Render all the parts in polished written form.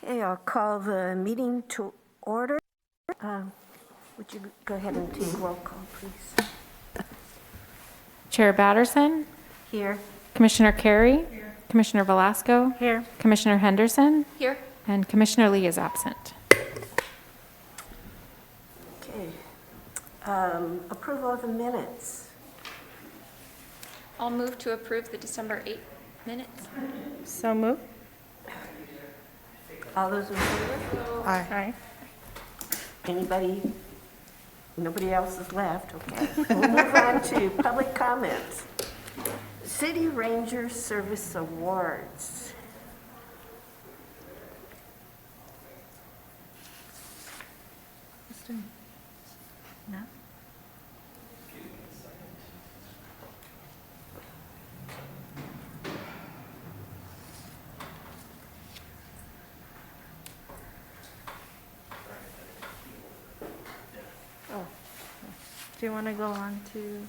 Okay, I'll call the meeting to order. Would you go ahead and take roll call, please? Chair Batterson, Here. Commissioner Carey, here. Commissioner Velasco, Here. Commissioner Henderson, Here. and Commissioner Lee is absent. Okay. Approval of the minutes. I'll move to approve the December 8th minutes. So move. All those in favor? Aye. Anybody? Nobody else is left, okay. We'll move on to public comments. City Ranger Service Awards. No? Do you want to go on to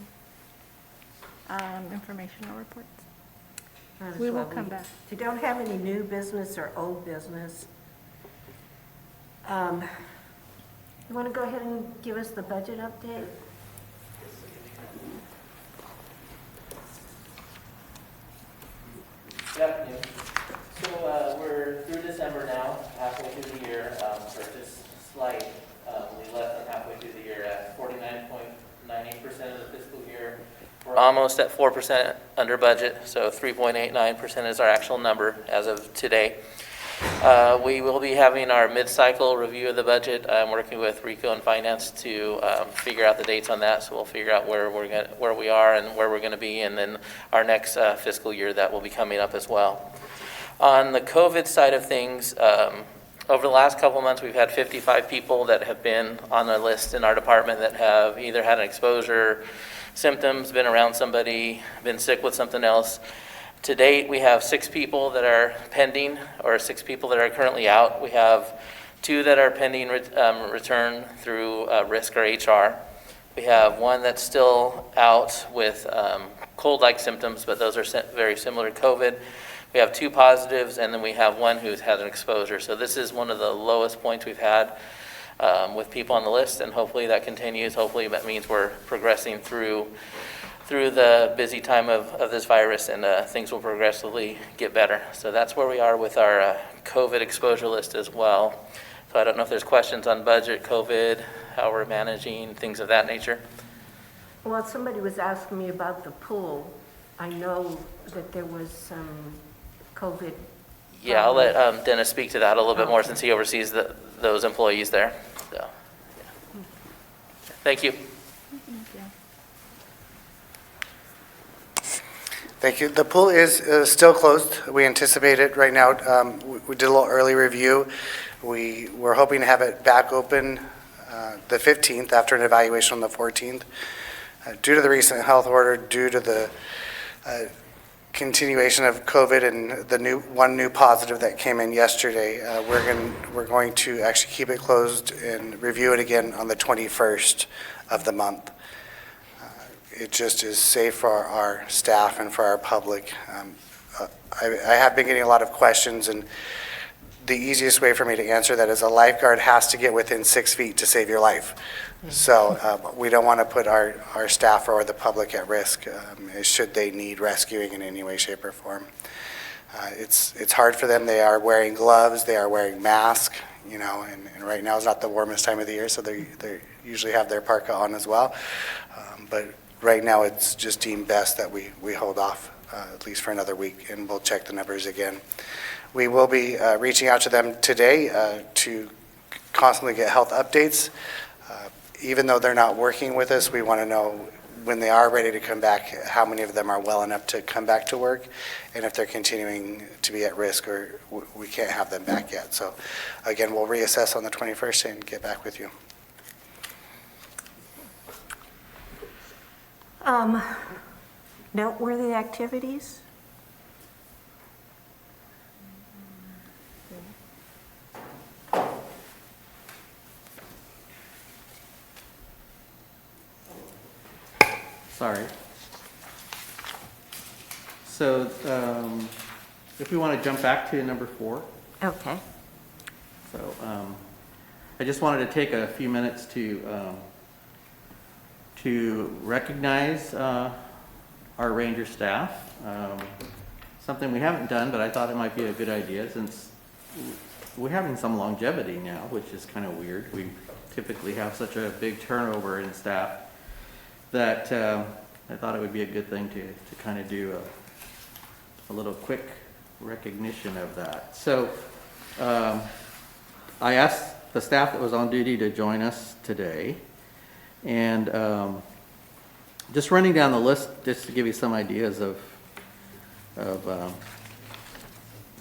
informational reports? We will come back. You don't have any new business or old business. You want to go ahead and give us the budget update? Good afternoon. So we're through December now, halfway through the year. We're just slightly less than halfway through the year at 49.98% of the fiscal year. We're almost at 4% under budget, so 3.89% is our actual number as of today. We will be having our mid-cycle review of the budget. I'm working with Rico and Finance to figure out the dates on that, so we'll figure out where we are and where we're going to be, and then our next fiscal year that will be coming up as well. On the COVID side of things, over the last couple of months, we've had 55 people that have been on a list in our department that have either had an exposure, symptoms, been around somebody, been sick with something else. To date, we have 6 people that are pending, or 6 people that are currently out. We have 2 that are pending return through risk or HR. We have 1 that's still out with cold-like symptoms, but those are very similar to COVID. We have 2 positives, and then we have 1 who's had an exposure. So this is one of the lowest points we've had with people on the list, and hopefully that continues. Hopefully that means we're progressing through the busy time of this virus, and things will progressively get better. So that's where we are with our COVID exposure list as well. So I don't know if there's questions on budget, COVID, how we're managing, things of that nature. Well, somebody was asking me about the pool. I know that there was some COVID. Yeah, I'll let Dennis speak to that a little bit more since he oversees those employees there. So, yeah. Thank you. Thank you. The pool is still closed. We anticipate it right now. We did a little early review. We were hoping to have it back open the 15th after an evaluation on the 14th. Due to the recent health order, due to the continuation of COVID and the one new positive that came in yesterday, we're going to actually keep it closed and review it again on the 21st of the month. It just is safe for our staff and for our public. I have been getting a lot of questions, and the easiest way for me to answer that is a lifeguard has to get within 6 feet to save your life. So we don't want to put our staff or the public at risk should they need rescuing in any way, shape, or form. It's hard for them. They are wearing gloves, they are wearing masks, you know, and right now is not the warmest time of the year, so they usually have their parka on as well. But right now it's just deemed best that we hold off at least for another week, and we'll check the numbers again. We will be reaching out to them today to constantly get health updates. Even though they're not working with us, we want to know when they are ready to come back, how many of them are well enough to come back to work, and if they're continuing to be at risk or we can't have them back yet. So again, we'll reassess on the 21st and get back with you. Noteworthy activities? Sorry. So if we want to jump back to number 4. Okay. So I just wanted to take a few minutes to recognize our ranger staff. Something we haven't done, but I thought it might be a good idea since we're having some longevity now, which is kind of weird. We typically have such a big turnover in staff that I thought it would be a good thing to kind of do a little quick recognition of that. So I asked the staff that was on duty to join us today, and just running down the list just to give you some ideas of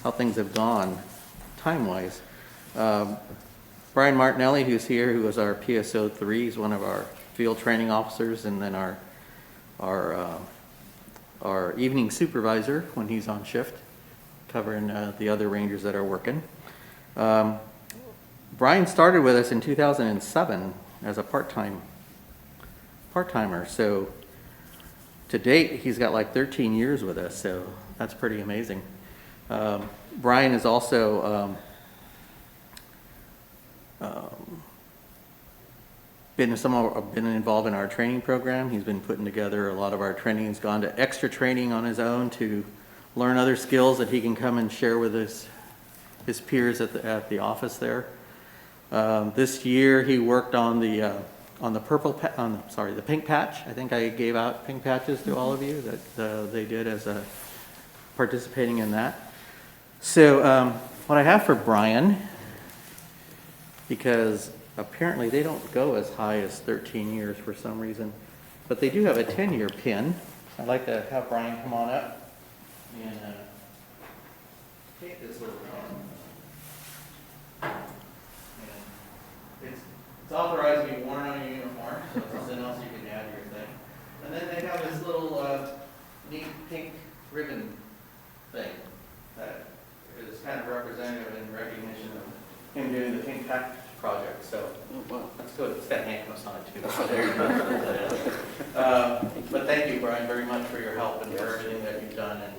how things have gone time-wise. Brian Martinelli, who's here, who was our PSO 3, he's one of our field training officers, and then our evening supervisor when he's on shift, covering the other rangers that are working. Brian started with us in 2007 as a part-timer, so to date he's got like 13 years with us, so that's pretty amazing. Brian is also been involved in our training program. He's been putting together a lot of our training. He's gone to extra training on his own to learn other skills that he can come and share with his peers at the office there. This year he worked on the pink patch. I think I gave out pink patches to all of you that they did as participating in that. So what I have for Brian, because apparently they don't go as high as 13 years for some reason, but they do have a 10-year pin. I'd like to have Brian come on up and take this little pin. It's authorized to be worn on your uniform, so it's something else you can add to your thing. And then they have this little neat pink ribbon thing that is kind of representative in recognition of him doing the pink patch project. So let's go. It's got handcuffs on it too. So there you go. But thank you, Brian, very much for your help and for everything that you've done, and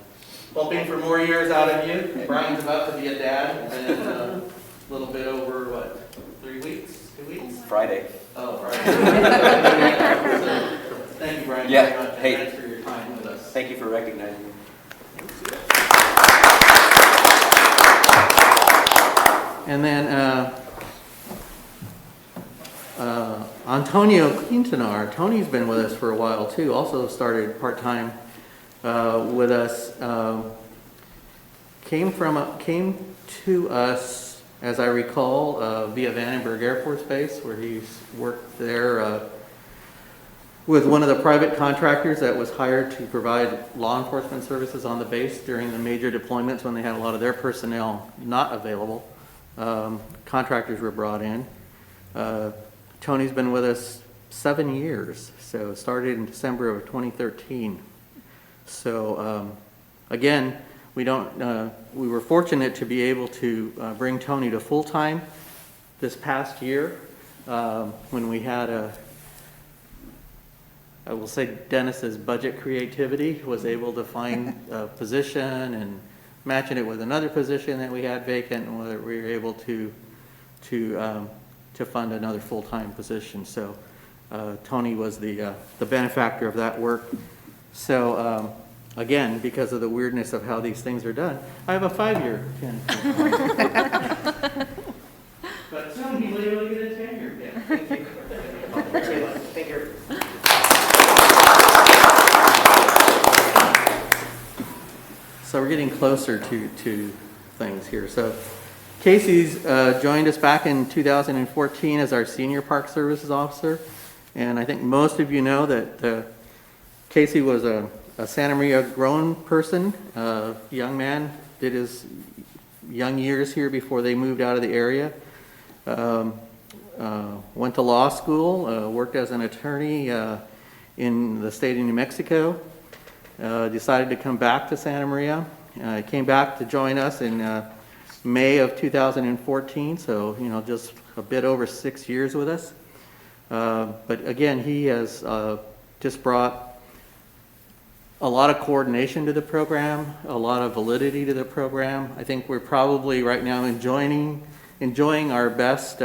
hoping for more years out of you. Brian's about to be a dad in a little bit over 3 weeks, 2 weeks. Friday. Oh, Friday. So, thank you, Brian, Yeah. very much. Hey. Thanks for your time with us. Thank you for recognizing me. And then Antonio Quintanar. Tony's been with us for a while too. Also started part-time with us. Came to us, as I recall, via Vandenberg Air Force Base, where he's worked there with one of the private contractors that was hired to provide law enforcement services on the base during the major deployments when they had a lot of their personnel not available. Contractors were brought in. Tony's been with us 7 years, so started in December of 2013. So again, we were fortunate to be able to bring Tony to full-time this past year when we had I will say Dennis's budget creativity was able to find a position and matching it with another position that we had vacant, and whether we were able to fund another full-time position. So Tony was the benefactor of that work. So again, because of the weirdness of how these things are done, I have a 5-year pin. But soon he will be able to get a 10-year pin. Thank you. So we're getting closer to things here. So Casey's joined us back in 2014 as our Senior Park Services Officer. And I think most of you know that Casey was a Santa Maria grown person, young man, did his young years here before they moved out of the area. Went to law school, worked as an attorney in the state of New Mexico. Decided to come back to Santa Maria. Came back to join us in May of 2014, so just a bit over 6 years with us. But again, he has just brought a lot of coordination to the program, a lot of validity to the program. I think we're probably right now enjoying enjoying our best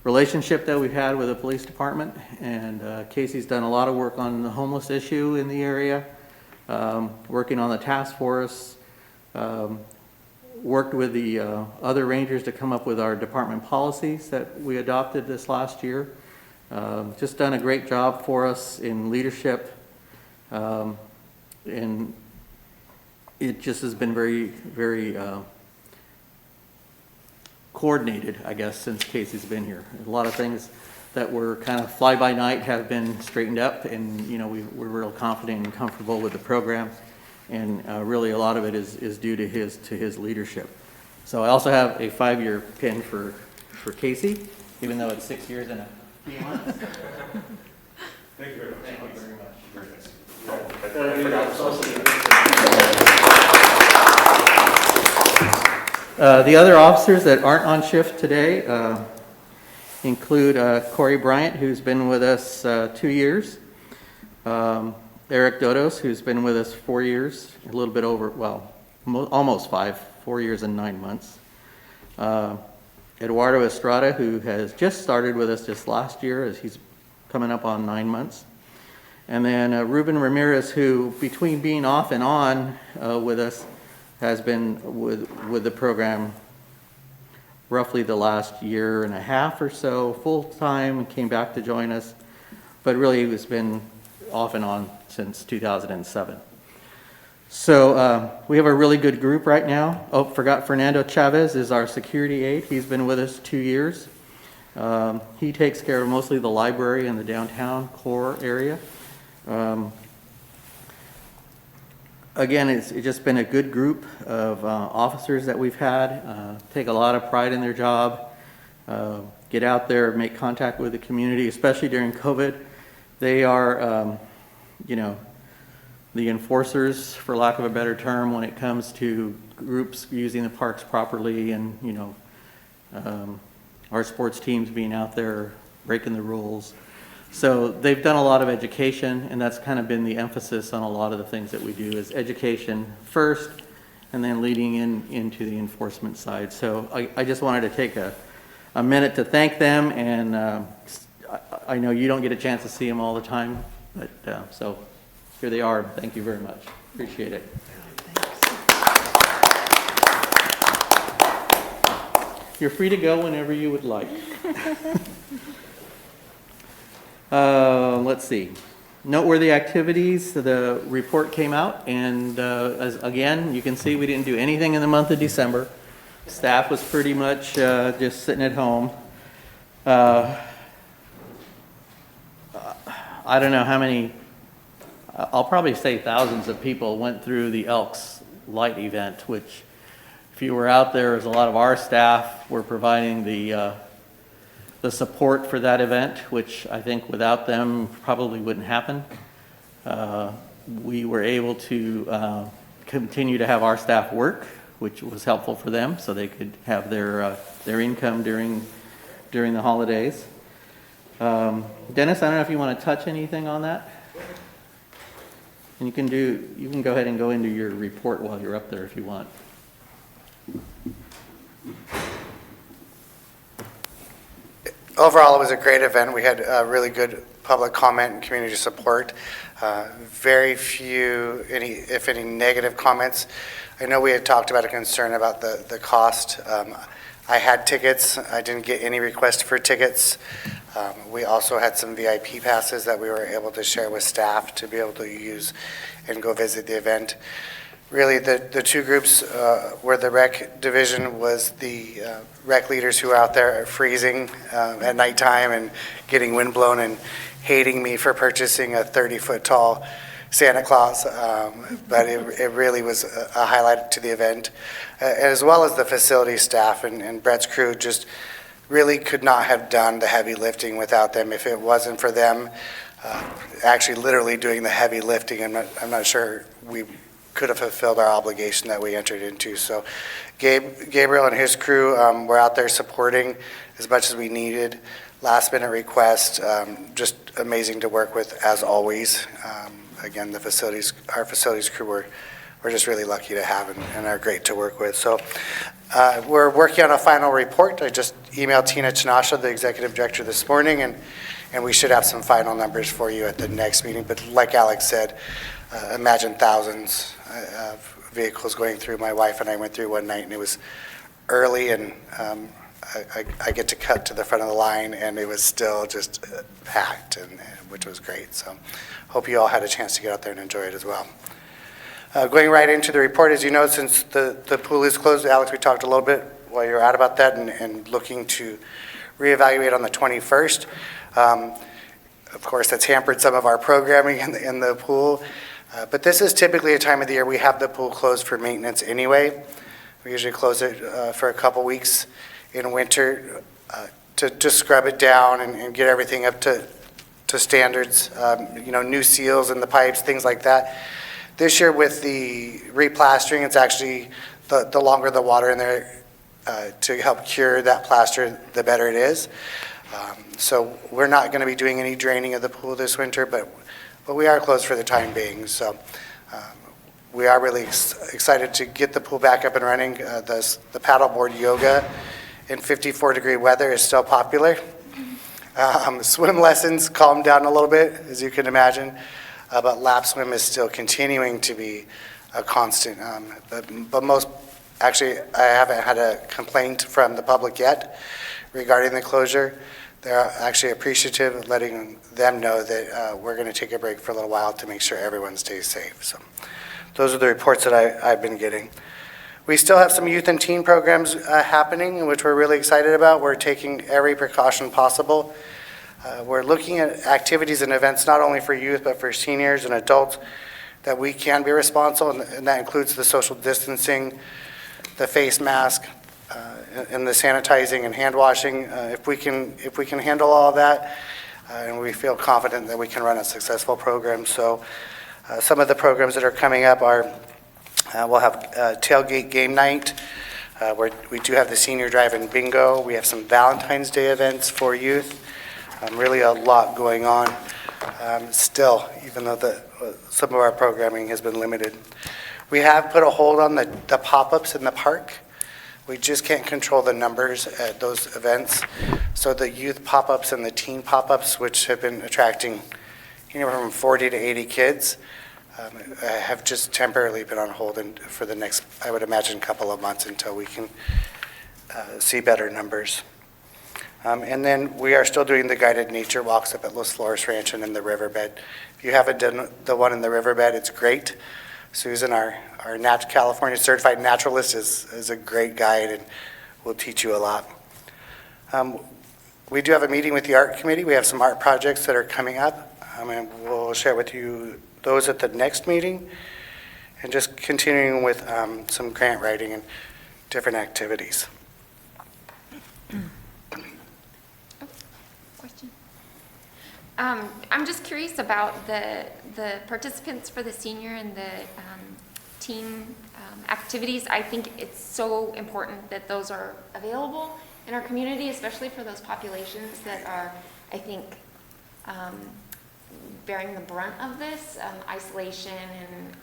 relationship that we've had with the police department. And Casey's done a lot of work on the homeless issue in the area, working on the task force, worked with the other rangers to come up with our department policies that we adopted this last year. Just done a great job for us in leadership, and it just has been very, very coordinated, I guess, since Casey's been here. A lot of things that were kind of fly-by-night have been straightened up, and we're real confident and comfortable with the program. And really, a lot of it is due to his leadership. So I also have a 5-year pin for Casey, even though it's 6 years and a few months. Thank you very much. Thank you very much. Very nice. The other officers that aren't on shift today include Corey Bryant, who's been with us 2 years. Eric Dodos, who's been with us 4 years, a little bit over, well, almost 4 years and 9 months. Eduardo Estrada, who has just started with us just last year, as he's coming up on 9 months. And then Ruben Ramirez, who between being off and on with us, has been with the program roughly the last year and a half or so, full-time, and came back to join us. But really, he's been off and on since 2007. So we have a really good group right now. Oh, forgot Fernando Chavez is our security aide. He's been with us 2 years. He takes care of mostly the library and the downtown core area. Again, it's just been a good group of officers that we've had, take a lot of pride in their job, get out there, make contact with the community, especially during COVID. They are, the enforcers, for lack of a better term, when it comes to groups using the parks properly and, our sports teams being out there breaking the rules. So they've done a lot of education, and that's kind of been the emphasis on a lot of the things that we do is education first, and then leading into the enforcement side. So I just wanted to take a minute to thank them, and I know you don't get a chance to see them all the time, but so here they are. Thank you very much. Appreciate it. You're free to go whenever you would like. Let's see. Noteworthy activities. The report came out, and again, you can see we didn't do anything in the month of December. Staff was pretty much just sitting at home. I don't know how many, I'll probably say thousands of people went through the Elks Light event, which if you were out there, as a lot of our staff were providing the support for that event, which I think without them probably wouldn't happen. We were able to continue to have our staff work, which was helpful for them, so they could have their income during the holidays. Dennis, I don't know if you want to touch anything on that? And you can go ahead and go into your report while you're up there if you want. Overall, it was a great event. We had really good public comment and community support. Very few, if any, negative comments. I know we had talked about a concern about the cost. I had tickets. I didn't get any requests for tickets. We also had some VIP passes that we were able to share with staff to be able to use and go visit the event. Really, the two groups where the rec division was the rec leaders who were out there freezing at nighttime and getting windblown and hating me for purchasing a 30-foot tall Santa Claus, but it really was a highlight to the event, as well as the facility staff and Brett's crew just really could not have done the heavy lifting without them. If it wasn't for them actually literally doing the heavy lifting, I'm not sure we could have fulfilled our obligation that we entered into. So Gabriel and his crew were out there supporting as much as we needed. Last minute request, just amazing to work with as always. Again, our facilities crew we're just really lucky to have and are great to work with. So We're working on a final report. I just emailed Tina Chinasha, the executive director, this morning, and we should have some final numbers for you at the next meeting. But like Alex said, imagine thousands of vehicles going through. My wife and I went through one night, and it was early, and I get to cut to the front of the line, and it was still just packed, which was great. So hope you all had a chance to get out there and enjoy it as well. Going right into the report, as you know, since the pool is closed, Alex, we talked a little bit while you were out about that and looking to reevaluate on the 21st. Of course, that's hampered some of our programming in the pool, but this is typically a time of the year we have the pool closed for maintenance anyway. We usually close it for a couple weeks in winter to scrub it down and get everything up to standards, new seals in the pipes, things like that. This year with the replastering, it's actually the longer the water in there to help cure that plaster, the better it is. So we're not going to be doing any draining of the pool this winter, but we are closed for the time being. So we are really excited to get the pool back up and running. The paddleboard yoga in 54-degree weather is still popular. Swim lessons calmed down a little bit, as you can imagine. But lap swim is still continuing to be a constant. But most, actually, I haven't had a complaint from the public yet regarding the closure. They're actually appreciative of letting them know that we're going to take a break for a little while to make sure everyone stays safe. So those are the reports that I've been getting. We still have some youth and teen programs happening, which we're really excited about. We're taking every precaution possible. We're looking at activities and events not only for youth but for seniors and adults that we can be responsible, and that includes the social distancing, the face mask, and the sanitizing and hand washing. If we can handle all of that, and we feel confident that we can run a successful program. So some of the programs that are coming up are we'll have tailgate game night. Where we do have the senior drive-in bingo. We have some Valentine's Day events for youth. Really a lot going on still, even though some of our programming has been limited. We have put a hold on the pop-ups in the park. We just can't control the numbers at those events. So the youth pop-ups and the teen pop-ups, which have been attracting anywhere from 40 to 80 kids, have just temporarily been on hold for the next, I would imagine, couple of months until we can see better numbers. And then we are still doing the guided nature walks up at Los Flores Ranch and in the riverbed. If you haven't done the one in the riverbed, it's great. Susan, our California certified naturalist, is a great guide and will teach you a lot. We do have a meeting with the art committee. We have some art projects that are coming up, and we'll share with you those at the next meeting, and just continuing with some grant writing and different activities. Question. I'm just curious about the participants for the senior and the teen activities. I think it's so important that those are available in our community, especially for those populations that are, I think, bearing the brunt of this isolation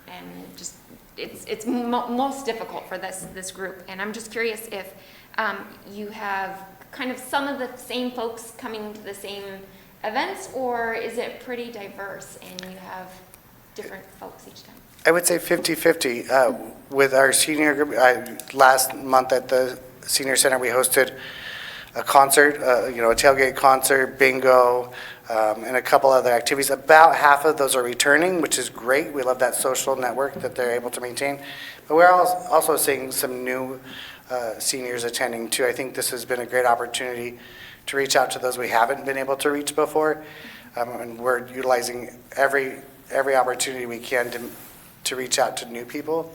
and just it's most difficult for this group. And I'm just curious if you have kind of some of the same folks coming to the same events, or is it pretty diverse and you have different folks each time? I would say 50-50. With our senior group, last month at the senior center, we hosted a concert, a tailgate concert, bingo, and a couple other activities. About half of those are returning, which is great. We love that social network that they're able to maintain. But we're also seeing some new seniors attending too. I think this has been a great opportunity to reach out to those we haven't been able to reach before, and we're utilizing every opportunity we can to reach out to new people.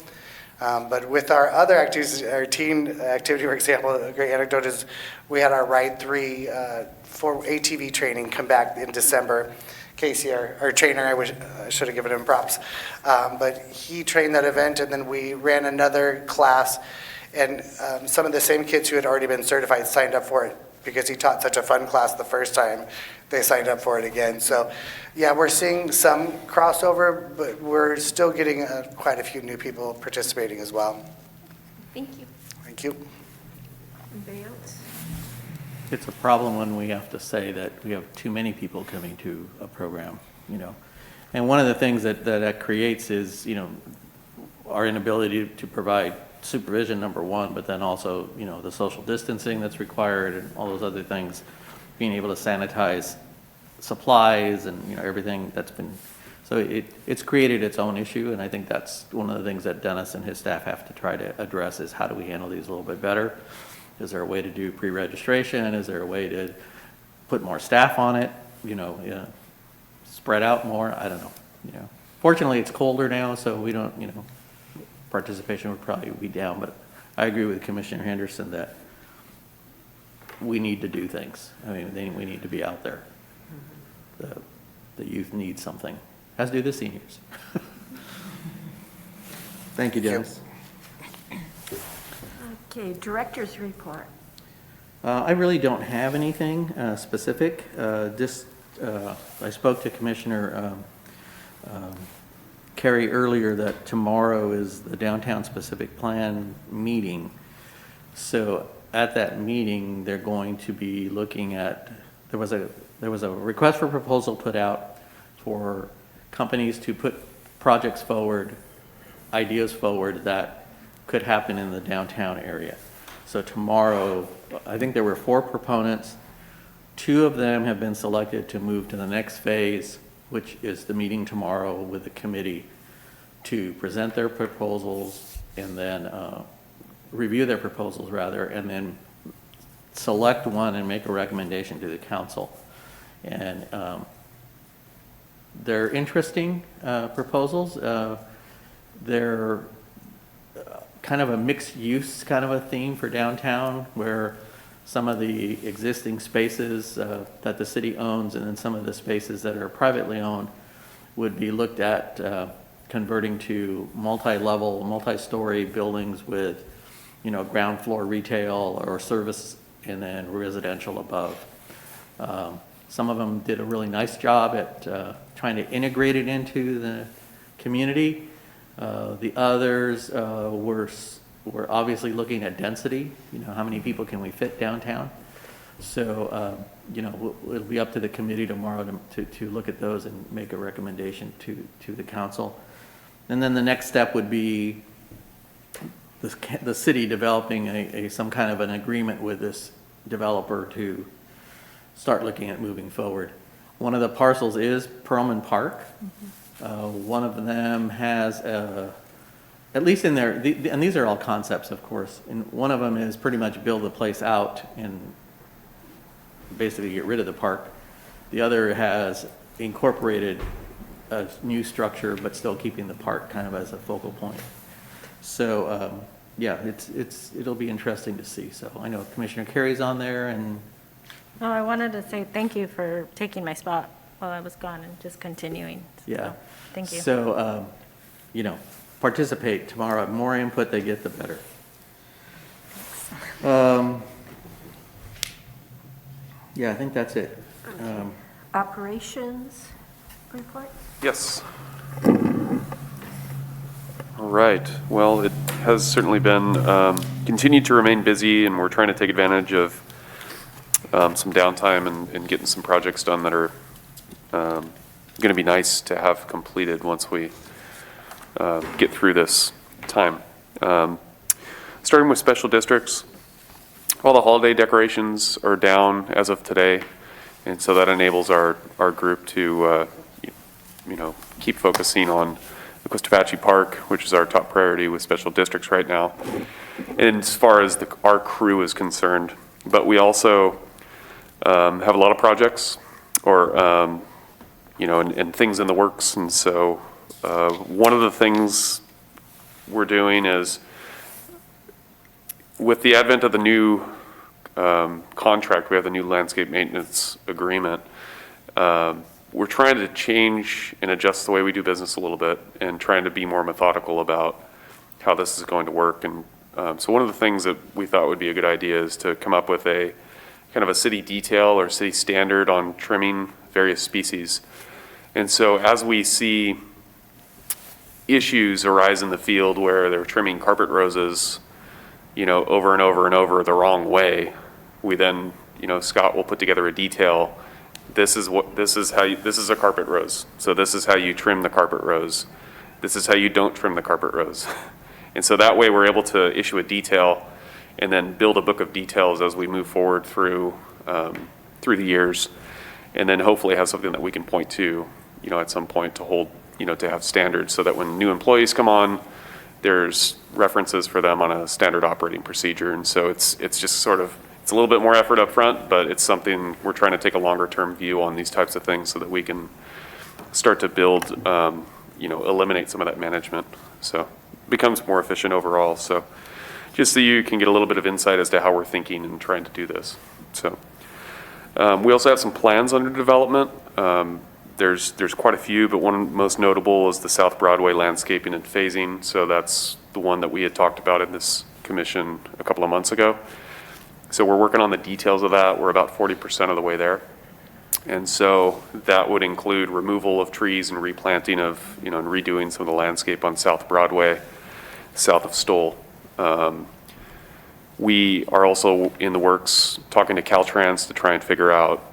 But with our other activities, our teen activity, for example, a great anecdote is we had our Ride 3 for ATV training come back in December. Casey, our trainer, I should have given him props, but he trained that event, and then we ran another class, and some of the same kids who had already been certified signed up for it because he taught such a fun class the first time. They signed up for it again. So yeah, we're seeing some crossover, but we're still getting quite a few new people participating as well. Thank you. Thank you. Anybody else? It's a problem when we have to say that we have too many people coming to a program, you know. And one of the things that creates is, you know, our inability to provide supervision, number one, but then also, you know, the social distancing that's required and all those other things, being able to sanitize supplies and, you know, everything that's been, so it's created its own issue, and I think that's one of the things that Dennis and his staff have to try to address is how do we handle these a little bit better? Is there a way to do pre-registration? Is there a way to put more staff on it? You know, spread out more? I don't know. You know, fortunately, it's colder now, so we don't, you know, participation would probably be down. But I agree with Commissioner Henderson that we need to do things. I mean, we need to be out there. The youth need something, as do the seniors. Thank you, Dennis. Okay, director's report. I really don't have anything specific. I spoke to Commissioner Carey earlier that tomorrow is the Downtown Specific Plan meeting. So at that meeting, they're going to be looking at, there was a request for proposal put out for companies to put projects forward, ideas forward that could happen in the downtown area. So tomorrow, I think there were 4 proponents. 2 of them have been selected to move to the next phase, which is the meeting tomorrow with the committee to present their proposals and then review their proposals rather, and then select one and make a recommendation to the council. And they're interesting proposals. They're kind of a mixed use kind of a theme for downtown, where some of the existing spaces that the city owns and then some of the spaces that are privately owned would be looked at converting to multi-level, multi-story buildings with, you know, ground floor retail or service and then residential above. Some of them did a really nice job at trying to integrate it into the community. The others were obviously looking at density, you know, how many people can we fit downtown? So, you know, it'll be up to the committee tomorrow to look at those and make a recommendation to the council. And then the next step would be the city developing some kind of an agreement with this developer to start looking at moving forward. One of the parcels is Perlman Park. One of them has at least in there, and these are all concepts, of course, and one of them is pretty much build the place out and basically get rid of the park. The other has incorporated a new structure, but still keeping the park kind of as a focal point. So, yeah, it'll be interesting to see. So I know Commissioner Carey's on there, and Oh, I wanted to say thank you for taking my spot while I was gone and just continuing. yeah. So, thank you. So, you know, participate tomorrow. The more input they get, the better. Yeah, I think that's it. Operations report? Yes. All right. Well, it has certainly been continued to remain busy, and we're trying to take advantage of some downtime and getting some projects done that are going to be nice to have completed once we get through this time. Starting with special districts, all the holiday decorations are down as of today, and so that enables our group to you know, keep focusing on the Quistapachi Park, which is our top priority with special districts right now, and as far as our crew is concerned. But we also have a lot of projects or you know, and things in the works, and so one of the things we're doing is, with the advent of the new contract, we have the new landscape maintenance agreement. We're trying to change and adjust the way we do business a little bit and trying to be more methodical about how this is going to work. And so one of the things that we thought would be a good idea is to come up with a kind of a city detail or city standard on trimming various species. And so as we see issues arise in the field where they're trimming carpet roses over and over and over the wrong way, we then, Scott will put together a detail. This is a carpet rose. So this is how you trim the carpet rose. This is how you don't trim the carpet rose. And so that way we're able to issue a detail and then build a book of details as we move forward through the years, and then hopefully have something that we can point to, at some point to hold, to have standards so that when new employees come on, there's references for them on a standard operating procedure. And so it's just sort of, it's a little bit more effort up front, but it's something we're trying to take a longer term view on these types of things so that we can start to build, eliminate some of that management. So it becomes more efficient overall. So just so you can get a little bit of insight as to how we're thinking and trying to do this. So we also have some plans under development. There's quite a few, but one most notable is the South Broadway landscaping and phasing. So that's the one that we had talked about in this commission a couple of months ago. So we're working on the details of that. We're about 40% of the way there. And so that would include removal of trees and replanting of, and redoing some of the landscape on South Broadway, south of Stoll. We are also in the works talking to Caltrans to try and figure out,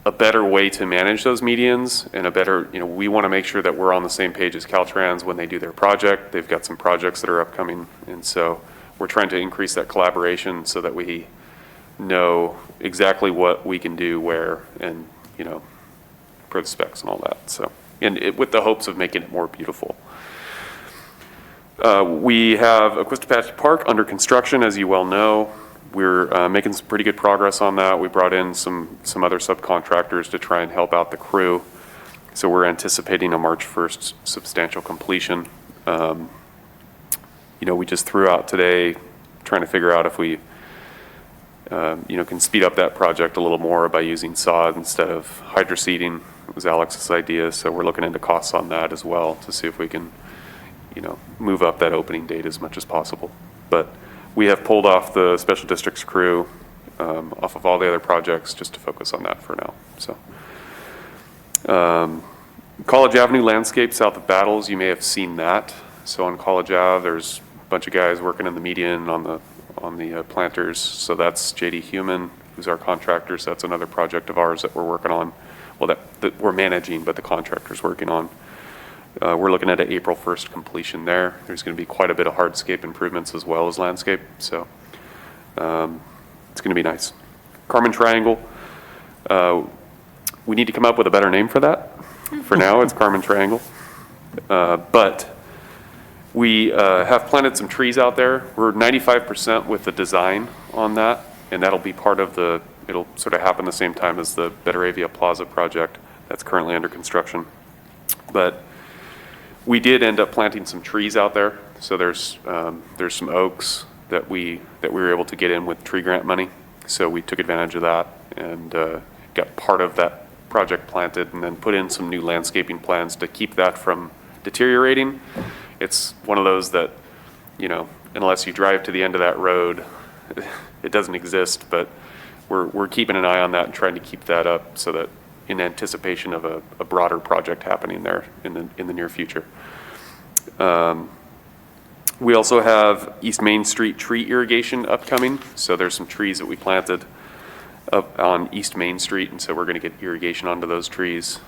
a better way to manage those medians and a better, we want to make sure that we're on the same page as Caltrans when they do their project. They've got some projects that are upcoming. And so we're trying to increase that collaboration so that we know exactly what we can do where and, per the specs and all that. So, and with the hopes of making it more beautiful. We have Aquistapache Park under construction, as you well know. We're making some pretty good progress on that. We brought in some other subcontractors to try and help out the crew. So we're anticipating a March 1st substantial completion. We just threw out today trying to figure out if we, can speed up that project a little more by using sod instead of hydroseeding. It was Alex's idea, so we're looking into costs on that as well to see if we can move up that opening date as much as possible. But we have pulled off the special districts crew off of all the other projects just to focus on that for now. So, College Avenue landscape south of Battles, you may have seen that. So on College Ave, there's a bunch of guys working in the median on the planters. So that's JD Human, who's our contractor. So that's another project of ours that we're working on. Well, that we're managing, but the contractor's working on. We're looking at an April 1st completion there. There's going to be quite a bit of hardscape improvements as well as landscape. So it's going to be nice. Carmen Triangle. We need to come up with a better name for that. For now, it's Carmen Triangle. But we have planted some trees out there. We're 95% with the design on that, and that'll be part of it'll sort of happen the same time as the Betaravia Plaza project that's currently under construction. But we did end up planting some trees out there. So there's some oaks that we were able to get in with tree grant money. So we took advantage of that and got part of that project planted and then put in some new landscaping plans to keep that from deteriorating. It's one of those that, unless you drive to the end of that road, it doesn't exist, but we're keeping an eye on that and trying to keep that up so that in anticipation of a broader project happening there in the near future. We also have East Main Street tree irrigation upcoming. So there's some trees that we planted up on East Main Street, and so we're going to get irrigation onto those trees.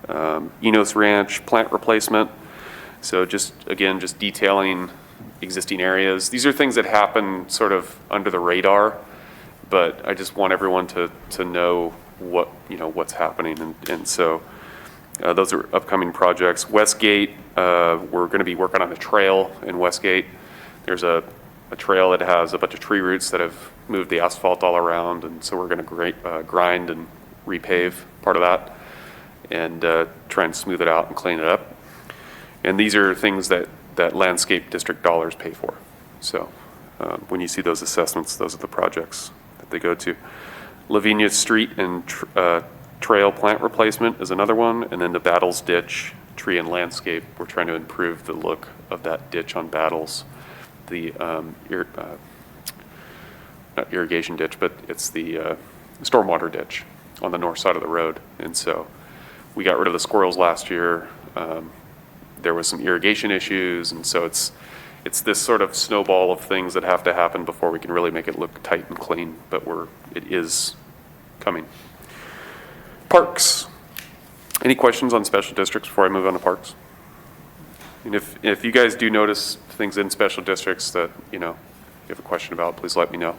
Enos Ranch plant replacement. So just detailing existing areas. These are things that happen sort of under the radar, but I just want everyone to know what's happening. And so those are upcoming projects. Westgate, we're going to be working on a trail in Westgate. There's a trail that has a bunch of tree roots that have moved the asphalt all around, and so we're going to grind and repave part of that and try and smooth it out and clean it up. And these are things that landscape district dollars pay for. So when you see those assessments, those are the projects that they go to. Lavinia Street and trail plant replacement is another one, and then the Battles Ditch tree and landscape. We're trying to improve the look of that ditch on Battles. The not irrigation ditch, but it's the stormwater ditch on the north side of the road. And so we got rid of the squirrels last year. There was some irrigation issues, and so it's this sort of snowball of things that have to happen before we can really make it look tight and clean, but it is coming. Parks. Any questions on special districts before I move on to parks? And if you guys do notice things in special districts that, you have a question about, please let me know.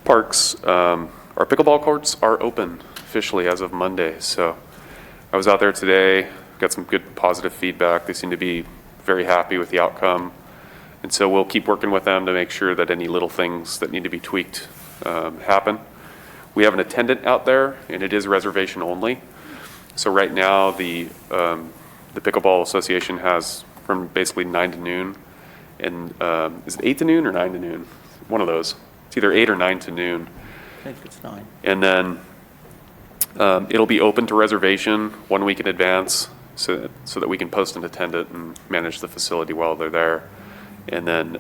Parks, our pickleball courts are open officially as of Monday. So I was out there today, got some good positive feedback. They seem to be very happy with the outcome. And so we'll keep working with them to make sure that any little things that need to be tweaked happen. We have an attendant out there, and it is reservation only. So right now, the Pickleball Association has from basically 9 to noon. And is it 8 to noon or 9 to noon? One of those. It's either 8 or 9 to noon. I think it's 9. And then it'll be open to reservation 1 week in advance so that we can post an attendant and manage the facility while they're there. And then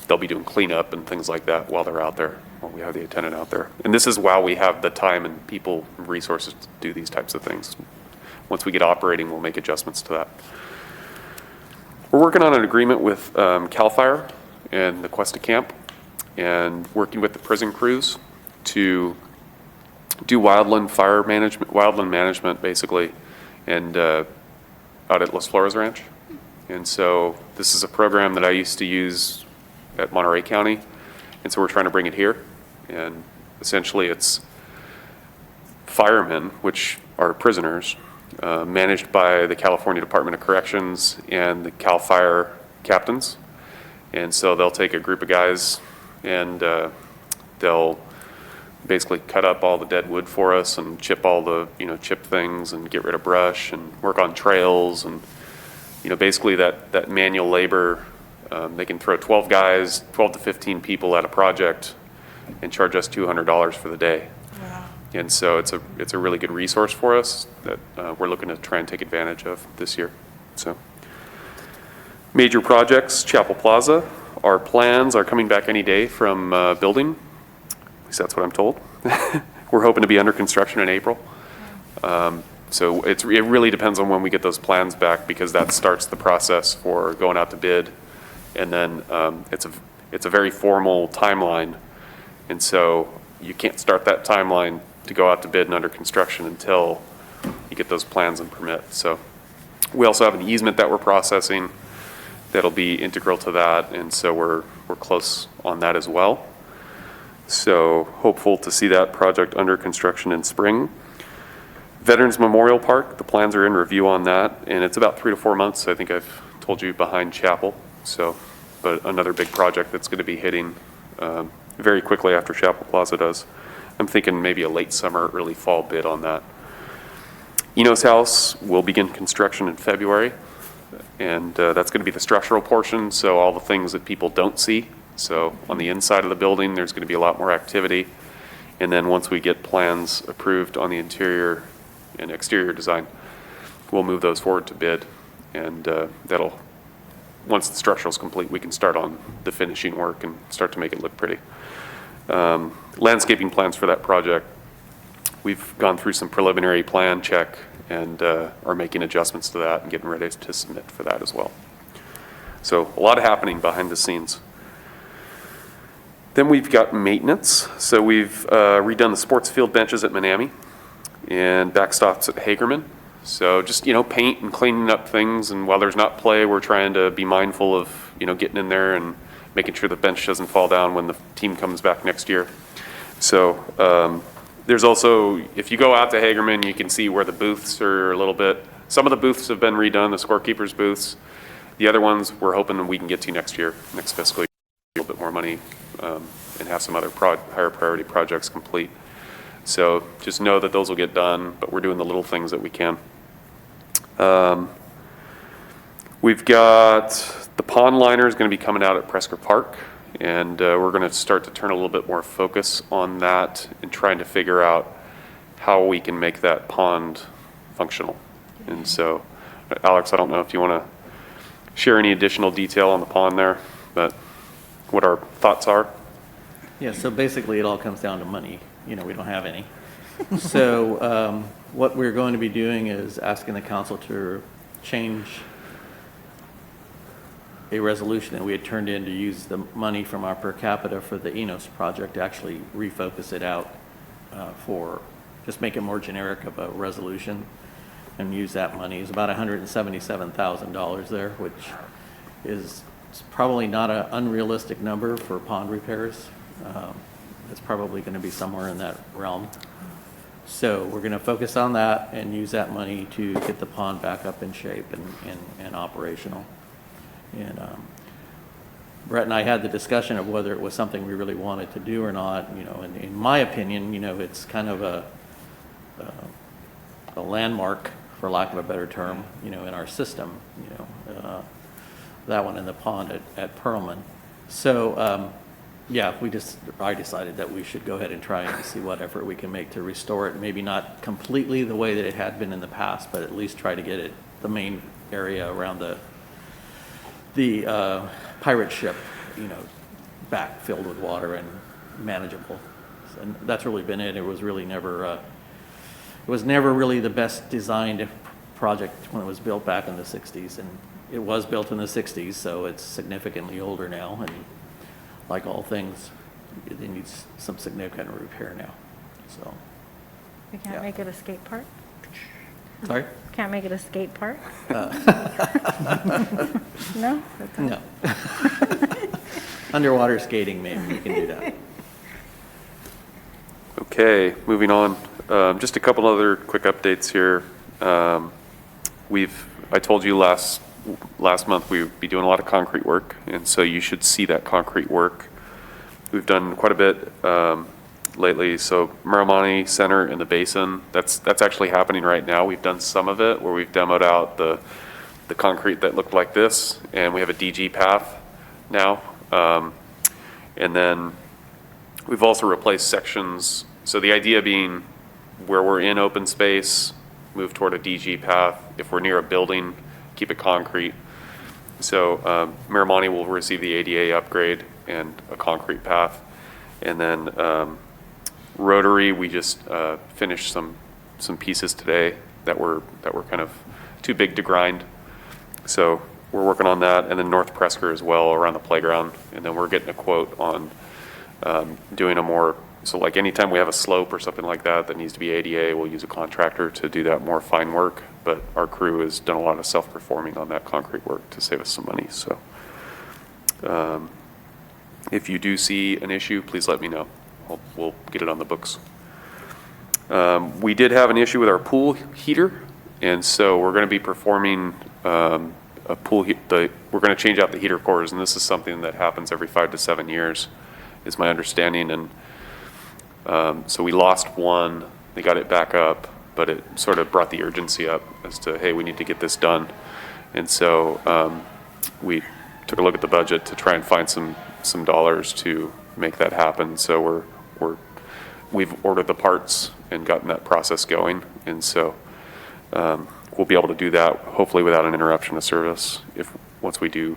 they'll be doing cleanup and things like that while they're out there, while we have the attendant out there. And this is while we have the time and people and resources to do these types of things. Once we get operating, we'll make adjustments to that. We're working on an agreement with CAL FIRE and the Cuesta Camp and working with the prison crews to do wildland management basically, and out at Las Flores Ranch. And so this is a program that I used to use at Monterey County. And so we're trying to bring it here. And essentially it's firemen, which are prisoners, managed by the California Department of Corrections and the CAL FIRE captains. And so they'll take a group of guys and they'll basically cut up all the dead wood for us and chip all the, chip things and get rid of brush and work on trails and, basically that manual labor. They can throw 12 to 15 people at a project and charge us $200 for the day. Wow. And so it's a really good resource for us that we're looking to try and take advantage of this year. So major projects, Chapel Plaza. Our plans are coming back any day from building. At least that's what I'm told. We're hoping to be under construction in April. So it really depends on when we get those plans back, because that starts the process for going out to bid. And then it's a very formal timeline. And so you can't start that timeline to go out to bid and under construction until you get those plans and permits. So we also have an easement that we're processing that'll be integral to that. And so we're close on that as well. So hopeful to see that project under construction in spring. Veterans Memorial Park, the plans are in review on that, and it's about 3 to 4 months, I think I've told you, behind Chapel. So, but another big project that's going to be hitting very quickly after Chapel Plaza does. I'm thinking maybe a late summer, early fall bid on that. Eno's House will begin construction in February, and that's going to be the structural portion, so all the things that people don't see. So on the inside of the building, there's going to be a lot more activity. And then once we get plans approved on the interior and exterior design, we'll move those forward to bid. And once the structural is complete, we can start on the finishing work and start to make it look pretty. Landscaping plans for that project, we've gone through some preliminary plan check and are making adjustments to that and getting ready to submit for that as well. So a lot happening behind the scenes. Then we've got maintenance. So we've redone the sports field benches at Manami and backstops at Hagerman. So just, paint and cleaning up things. And while there's not play, we're trying to be mindful of, getting in there and making sure the bench doesn't fall down when the team comes back next year. So there's also, if you go out to Hagerman, you can see where the booths are a little bit. Some of the booths have been redone, the scorekeepers' booths. The other ones we're hoping that we can get to next year, next fiscal year, a little bit more money and have some other higher priority projects complete. So just know that those will get done, but we're doing the little things that we can. We've got the pond liner is going to be coming out at Presker Park, and we're going to start to turn a little bit more focus on that and trying to figure out how we can make that pond functional. And so, Alex, I don't know if you want to share any additional detail on the pond there, but what our thoughts are. Yeah, so basically it all comes down to money. We don't have any. So what we're going to be doing is asking the council to change a resolution that we had turned in to use the money from our per capita for the Enos project to actually refocus it out for, just make it more generic of a resolution and use that money. It's about $177,000 there, which is probably not an unrealistic number for pond repairs. It's probably going to be somewhere in that realm. So we're going to focus on that and use that money to get the pond back up in shape and operational. And Brett and I had the discussion of whether it was something we really wanted to do or not. You know, and in my opinion, you know, it's kind of a landmark, for lack of a better term, you know, in our system. You know, that one in the pond at Perlman. So yeah, I decided that we should go ahead and try and see what effort we can make to restore it. Maybe not completely the way that it had been in the past, but at least try to get it, the main area around the pirate ship, you know, back filled with water and manageable. And that's really been it. It was really never, really the best designed project when it was built back in the 60s. And it was built in the 60s, so it's significantly older now. And like all things, it needs some significant repair now. So, We can't Yeah. make it a skate park? sorry? Can't make it a skate park? No? No. Underwater skating, maybe we can do that. Okay, moving on. Just a couple other quick updates here. I told you last month we would be doing a lot of concrete work, and so you should see that concrete work. We've done quite a bit lately. So Miramani Center in the basin, that's actually happening right now. We've done some of it where we've demoed out the concrete that looked like this, and we have a DG path now. And then we've also replaced sections. So the idea being where we're in open space, move toward a DG path. If we're near a building, keep it concrete. So Miramani will receive the ADA upgrade and a concrete path. And then Rotary, we just finished some pieces today that were kind of too big to grind. So we're working on that. And then North Presker as well around the playground. And then we're getting a quote on doing a more, so like anytime we have a slope or something like that needs to be ADA, we'll use a contractor to do that more fine work. But our crew has done a lot of self-performing on that concrete work to save us some money. So if you do see an issue, please let me know. We'll get it on the books. We did have an issue with our pool heater, and so we're going to be performing a pool. We're going to change out the heater cores, and this is something that happens every 5 to 7 years, is my understanding. And so we lost one. They got it back up, but it sort of brought the urgency up as to, hey, we need to get this done. And so we took a look at the budget to try and find some dollars to make that happen. So we've ordered the parts and gotten that process going. And so we'll be able to do that hopefully without an interruption of service once we do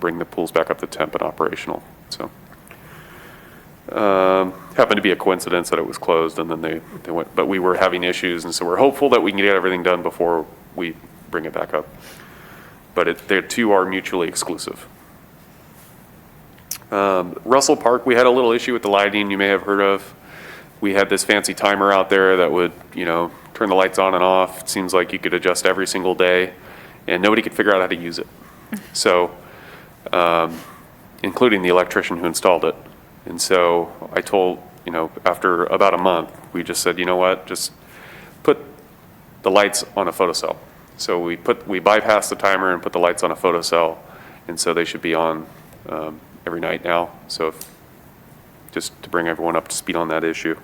bring the pools back up to temp and operational. So happened to be a coincidence that it was closed and then they went, but we were having issues, and so we're hopeful that we can get everything done before we bring it back up. But the two are mutually exclusive. Russell Park, we had a little issue with the lighting you may have heard of. We had this fancy timer out there that would, turn the lights on and off. It seems like you could adjust every single day, and nobody could figure out how to use it. So, including the electrician who installed it. And so I told, after about a month, we just said, you know what, just put the lights on a photocell. So we bypassed the timer and put the lights on a photocell, and so they should be on every night now. So just to bring everyone up to speed on that issue.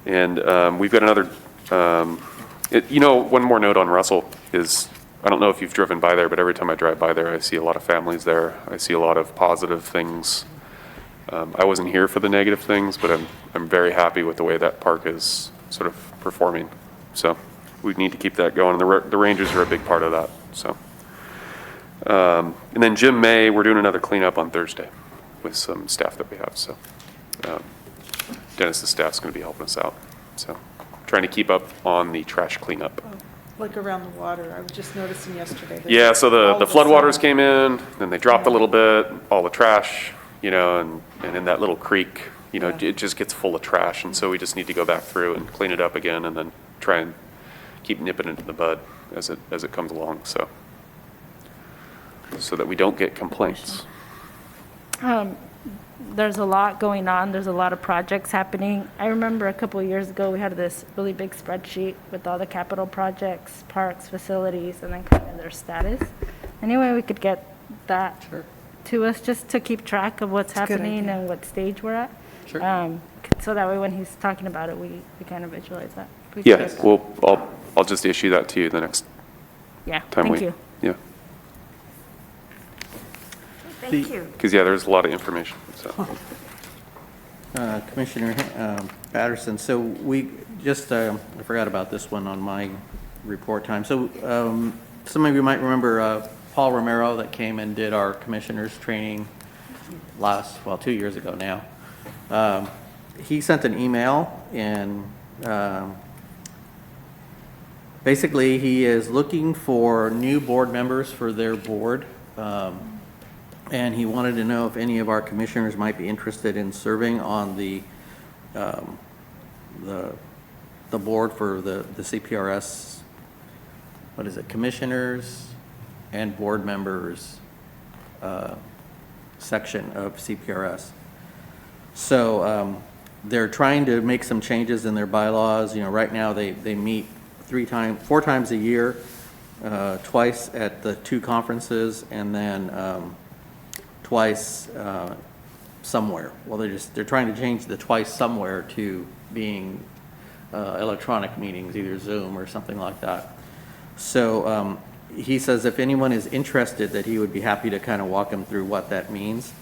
And we've got another, one more note on Russell is, I don't know if you've driven by there, but every time I drive by there, I see a lot of families there. I see a lot of positive things. I wasn't here for the negative things, but I'm very happy with the way that park is sort of performing. So we need to keep that going. The Rangers are a big part of that. So, and then Jim May, we're doing another cleanup on Thursday with some staff that we have. So Dennis's staff's going to be helping us out. So trying to keep up on the trash cleanup like around the water? I was just noticing yesterday. there's Yeah, so all the of a floodwaters sudden- came in, then they dropped a little bit, all the trash, you know, and in that little creek, you know, Yeah. it just gets full of trash, and so we just need to go back through and clean it up again, and then try and keep nipping it in the bud as it comes along, so that we don't get complaints. There's a lot going on. There's a lot of projects happening. I remember a couple of years ago, we had this really big spreadsheet with all the capital projects, parks, facilities, and then kind of their status. Anyway, we could get that to us just to keep track of what's a good happening idea. and what stage we're at. Sure. So that way when he's talking about it, we kind of visualize that. We could Yeah, get that. well, I'll just issue that to you the next Yeah, time thank you. Yeah, Thank you. because, yeah, there's a lot of information, so. Commissioner Patterson, so we just, I forgot about this one on my report time. So some of you might remember Paul Romero that came and did our commissioners training 2 years ago now. He sent an email and basically he is looking for new board members for their board. And he wanted to know if any of our commissioners might be interested in serving on the board for the CPRS, what is it, commissioners and board members section of CPRS. So they're trying to make some changes in their bylaws. You know, right now they meet 4 times a year, twice at the 2 conferences, and then twice somewhere. Well, they're trying to change the twice somewhere to being electronic meetings, either Zoom or something like that. So he says if anyone is interested, that he would be happy to kind of walk them through what that means.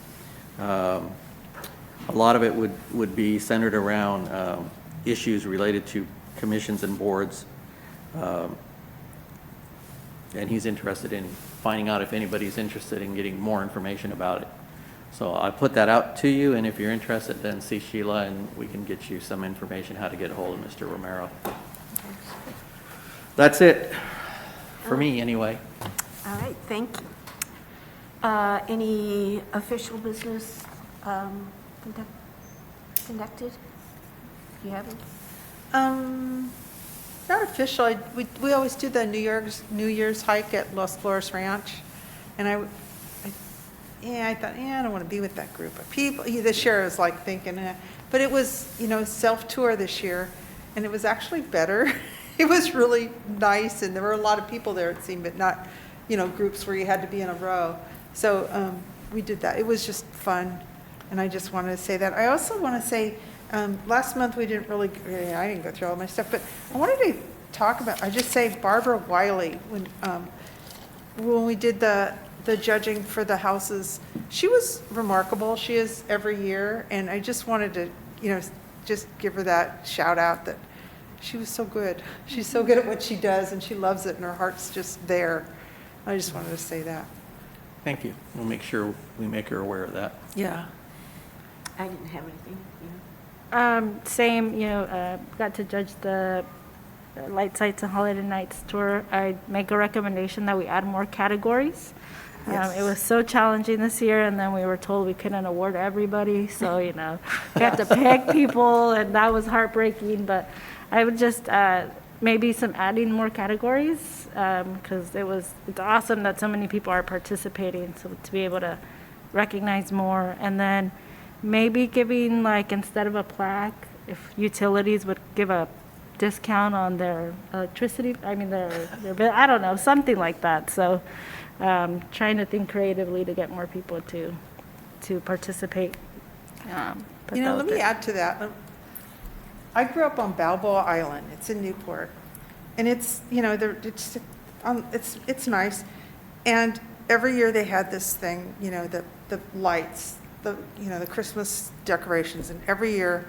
A lot of it would be centered around issues related to commissions and boards. And he's interested in finding out if anybody's interested in getting more information about it. So I put that out to you, and if you're interested, then see Sheila, and we can get you some information how to get a hold of Mr. Romero. That's it, for me, anyway. All right, thank you. Any official business conducted? You haven't? Not official. We always do the New Year's hike at Los Flores Ranch, and I thought, I don't want to be with that group of people. This year I was like thinking, but it was, self-tour this year, and it was actually better. It was really nice, and there were a lot of people there, it seemed, but not, groups where you had to be in a row. So we did that. It was just fun, and I just wanted to say that. I also want to say, last month we didn't really, I didn't go through all my stuff, but I wanted to talk about, I just say Barbara Wiley, when we did the judging for the houses, she was remarkable. She is every year, and I just wanted to, just give her that shout out that she was so good. She's so good at what she does, and she loves it, and her heart's just there. I just wanted to say that. Thank you. We'll make sure we make her aware of that. Yeah. I didn't have anything. Same, got to judge the Light Sites and Holiday Nights tour. I make a recommendation that we add more categories. Yes. It was so challenging this year, and then we were told we couldn't award everybody, so, we had to pick people, and that was heartbreaking, but I would just, maybe some adding more categories, because it's awesome that so many people are participating, so to be able to recognize more, and then maybe giving, instead of a plaque, if utilities would give a discount on their electricity, their bill, I don't know, something like that. So trying to think creatively to get more people to participate. Let me add to that. I grew up on Balboa Island. It's in Newport. And it's, it's nice. And every year they had this thing, the lights, the Christmas decorations. And every year,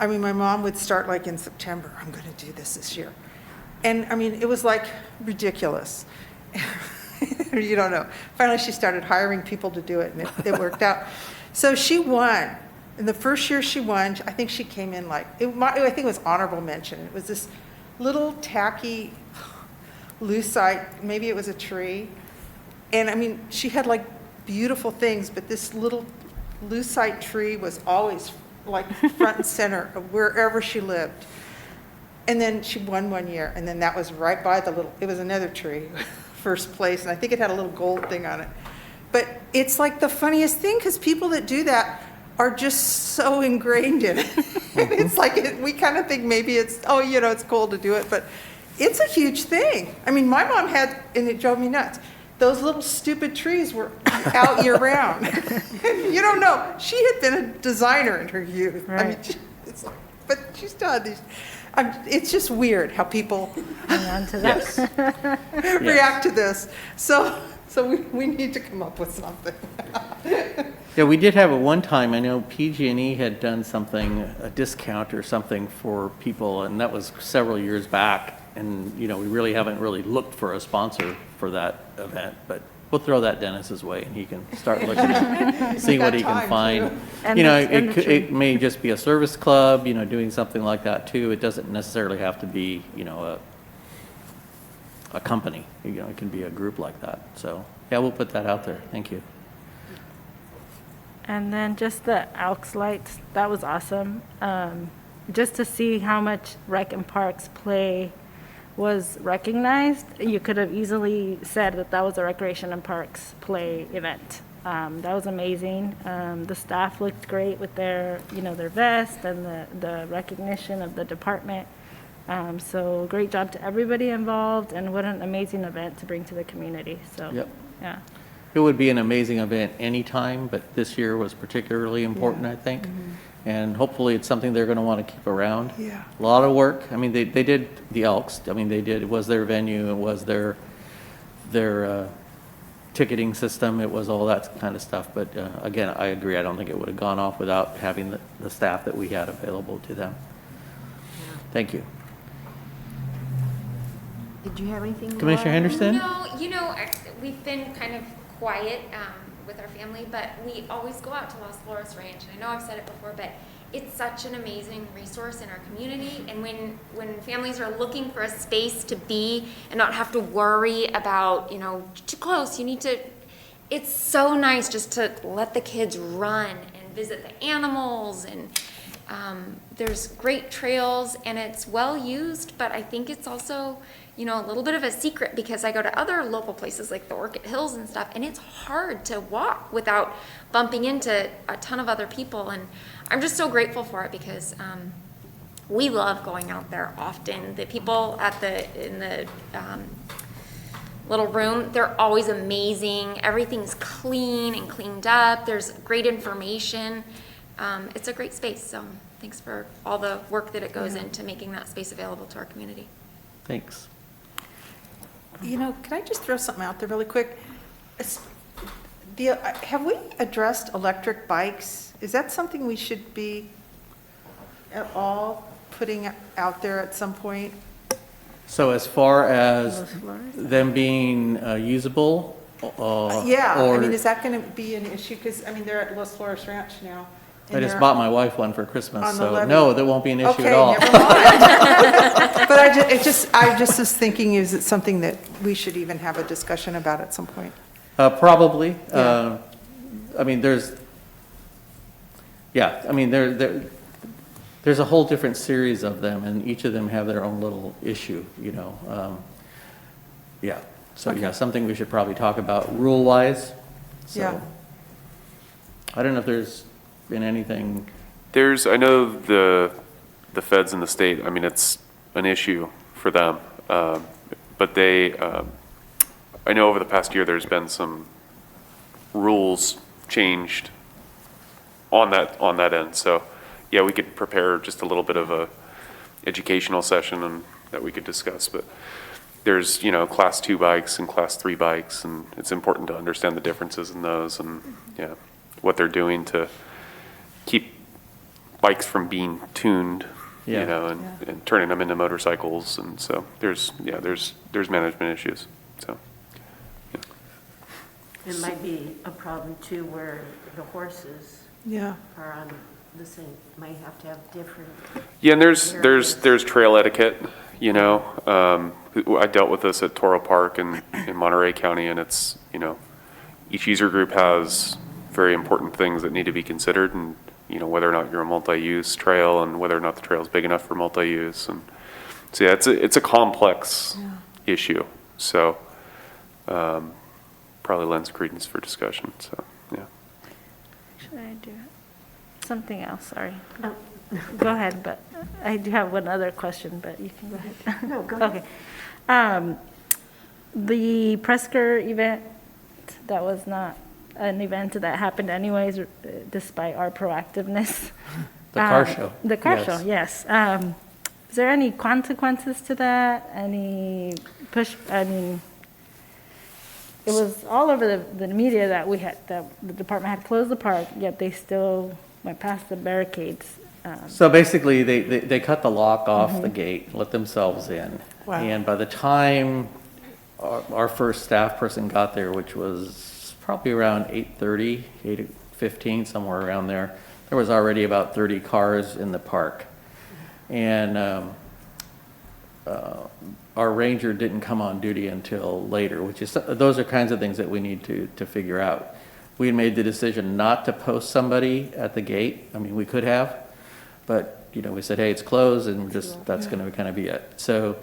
my mom would start in September, I'm going to do this year. And it was ridiculous. You don't know. Finally, she started hiring people to do it, and it worked out. So she won. And the first year she won, I think she came in I think it was honorable mention. It was this little tacky lucite, maybe it was a tree. And I mean, she had like beautiful things, but this little lucite tree was always like front and center of wherever she lived. And then she won one year, and then that was right by it was another tree, first place, and I think it had a little gold thing on it. But it's like the funniest thing, because people that do that are just so ingrained in it. It's like, we kind of think maybe it's, it's cool to do it, but it's a huge thing. I mean, my mom had, and it drove me nuts, those little stupid trees were out year round. And you don't know, she had been a designer in her youth. I mean, it's like, but she still had these. It's just weird how people Hang on to that. Yes. react to this. So we need to come up with something. Yeah, we did have at one time, I know PG&E had done something, a discount or something for people, and that was several years back. And, we really haven't really looked for a sponsor for that event, but we'll throw that Dennis's way and he can start looking at, see what he can Time, find. too. And It may just be a service club, doing something like that too. It doesn't necessarily have to be, a company. It can be a group like that. So, yeah, we'll put that out there. Thank you. And then just the Elks lights, that was awesome. Just to see how much Rec and Parks play was recognized. You could have easily said that was a Recreation and Parks play event. That was amazing. The staff looked great with their vest and the recognition of the department. So great job to everybody involved, and what an amazing event to bring to the community. So, Yep. yeah. It would be an amazing event anytime, but this year was particularly important, I think. And hopefully it's something they're going to want to keep around. Yeah. A lot of work. I mean, they did the Elks. I mean, it was their venue, it was their ticketing system, it was all that kind of stuff. But again, I agree, I don't think it would have gone off without having the staff that we had available to them. Thank you. Did you have anything? Commissioner Laura? Henderson? No, we've been kind of quiet with our family, but we always go out to Las Flores Ranch. I know I've said it before, but it's such an amazing resource in our community. And when families are looking for a space to be and not have to worry about, too close, it's so nice just to let the kids run and visit the animals. And there's great trails, and it's well used, but I think it's also, a little bit of a secret, because I go to other local places like the Orchid Hills and stuff, and it's hard to walk without bumping into a ton of other people. And I'm just so grateful for it, because we love going out there often. The people in the little room, they're always amazing. Everything's clean and cleaned up. There's great information. It's a great space. So thanks for all the work that it goes into making that space available to our community. Thanks. Can I just throw something out there really quick? Have we addressed electric bikes? Is that something we should be at all putting out there at some point? So as far as them being usable, Yeah, I or- mean, is that going to be an issue? Because, they're at Los Flores Ranch now. I just bought my wife one for Christmas, On the so levee. no, there won't be an issue Okay, at all. never mind. But I just was thinking, is it something that we should even have a discussion about at some point? Probably. Yeah. There's a whole different series of them, and each of them have their own little issue, Yeah, so yeah, something we should probably talk about rule-wise. So, Yeah. I don't know if there's been anything. I know the feds in the state, it's an issue for them. But I know over the past year, there's been some rules changed on that end. So, yeah, we could prepare just a little bit of a educational session that we could discuss. But there's, class 2 bikes and class 3 bikes, and it's important to understand the differences in those and, yeah, what they're doing to keep bikes from being tuned, Yeah. and turning them into motorcycles. And so there's management issues. So, yeah. It might be a problem too, where the horses Yeah. are on the same, might have to have different. Yeah, and there's trail etiquette, I dealt with this at Toro Park in Monterey County, and it's, you know, each user group has very important things that need to be considered, and, you know, whether or not you're a multi-use trail and whether or not the trail is big enough for multi-use. And so, yeah, it's a complex issue. So probably lends credence for discussion. So, yeah. Should I do something else? Sorry. Go ahead, but I do have one other question, but you can go ahead. No, go ahead. Okay. The Presker event, that was not an event that happened anyways, despite our proactiveness. The car show. The car Yes. show, yes. Is there any consequences to that? Any push, I mean, it was all over the media that that the department had closed the park, yet they still went past the barricades. So basically, they cut the lock off the gate, let themselves in. Wow. And by the time our first staff person got there, which was probably around 8:30, 8:15, somewhere around there, there was already about 30 cars in the park. And our ranger didn't come on duty until later, which is, those are kinds of things that we need to figure out. We made the decision not to post somebody at the gate. I mean, we could have, but, you know, we said, hey, it's closed, and that's going to kind of be it. So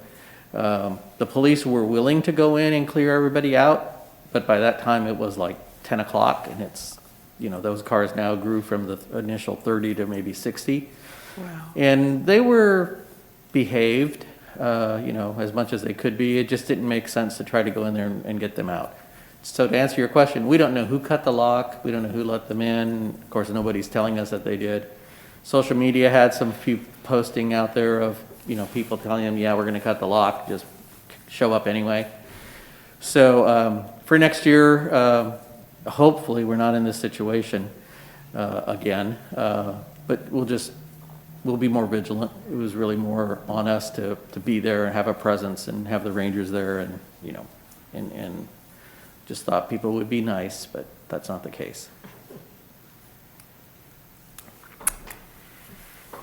the police were willing to go in and clear everybody out, but by that time it was like 10 o'clock, and it's, you know, those cars now grew from the initial 30 to maybe 60. Wow. And they were behaved, you know, as much as they could be. It just didn't make sense to try to go in there and get them out. So to answer your question, we don't know who cut the lock. We don't know who let them in. Of course, nobody's telling us that they did. Social media had some few posting out there of, you know, people telling them, yeah, we're going to cut the lock, just show up anyway. So for next year, hopefully we're not in this situation again, but we'll be more vigilant. It was really more on us to be there and have a presence and have the rangers there, and, you know, and just thought people would be nice, but that's not the case.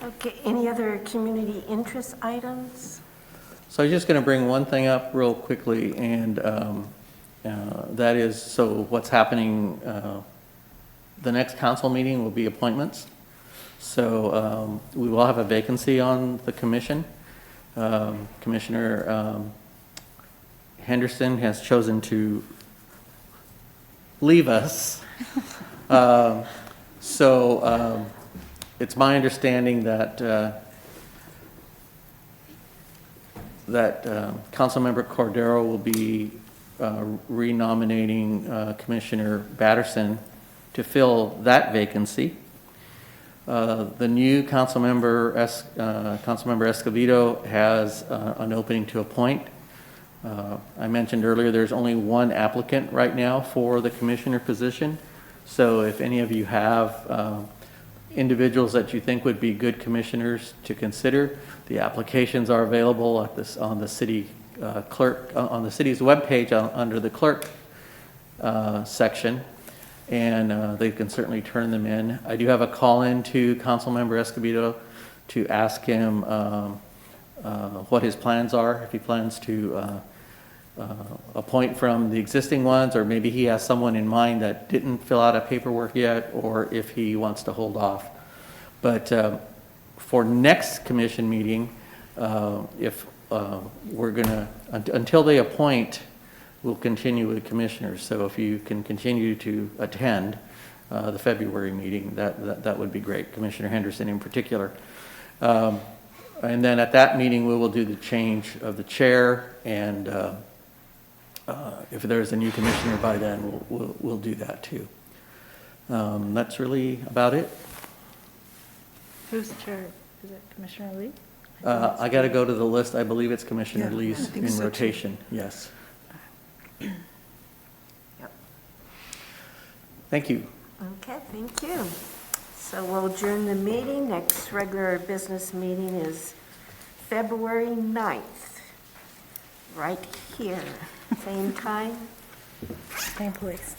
Okay, any other community interest items? So I'm just going to bring one thing up real quickly, and that is, so what's happening, the next council meeting will be appointments. So we will have a vacancy on the commission. Commissioner Henderson has chosen to leave us. So it's my understanding that Councilmember Cordero will be renominating Commissioner Batterson to fill that vacancy. The new Councilmember Escovedo has an opening to appoint. I mentioned earlier there's only one applicant right now for the commissioner position. So if any of you have individuals that you think would be good commissioners to consider, the applications are available at this on the city clerk on the city's webpage under the clerk section, and they can certainly turn them in. I do have a call in to Councilmember Escobedo to ask him what his plans are, if he plans to appoint from the existing ones, or maybe he has someone in mind that didn't fill out a paperwork yet, or if he wants to hold off. But for next commission meeting, if we're gonna, until they appoint, we'll continue with commissioners. So if you can continue to attend the February meeting, that would be great, Commissioner Henderson in particular. And then at that meeting, we will do the change of the chair, and if there's a new commissioner by then, we'll do that too. That's really about it. Who's chair? Is it Commissioner Lee? I got to go to the list. I believe it's Commissioner Yeah, Lee's I think in so, too. rotation. Yes. Yep. Thank you. Okay, thank you. So we'll adjourn the meeting. Next regular business meeting is February 9th, right here, same time. Same place.